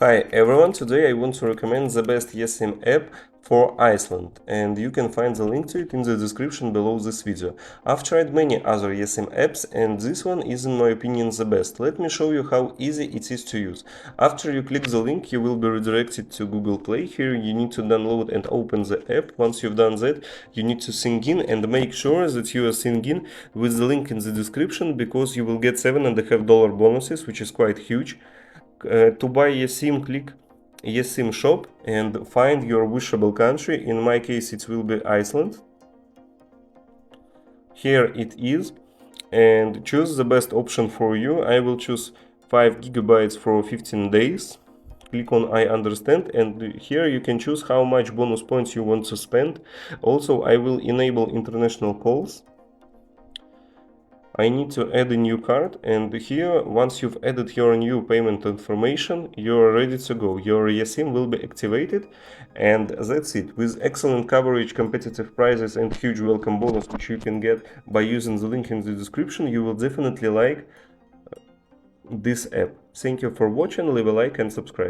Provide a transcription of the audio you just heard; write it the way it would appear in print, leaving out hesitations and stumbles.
Hi everyone, today I want to recommend the best Esim app for Iceland, and you can find the link to it in the description below this video. I've tried many other Esim apps and this one is in my opinion the best. Let me show you how easy it is to use. After you click the link, you will be redirected to Google Play. Here you need to download and open the app. Once you've done that, you need to sign in and make sure that you are signed in with the link in the description, because you will get $7.5 bonuses, which is quite huge. To buy Esim, click Esim shop and find your wishable country. In my case it will be Iceland. Here it is, and choose the best option for you. I will choose 5 GB for 15 days. Click on I understand, and here you can choose how much bonus points you want to spend. Also, I will enable international calls. I need to add a new card, and here, once you've added your new payment information, you're ready to go. Your Esim will be activated, and that's it. With excellent coverage, competitive prices, and huge welcome bonus which you can get by using the link in the description, you will definitely like this app. Thank you for watching, leave a like and subscribe.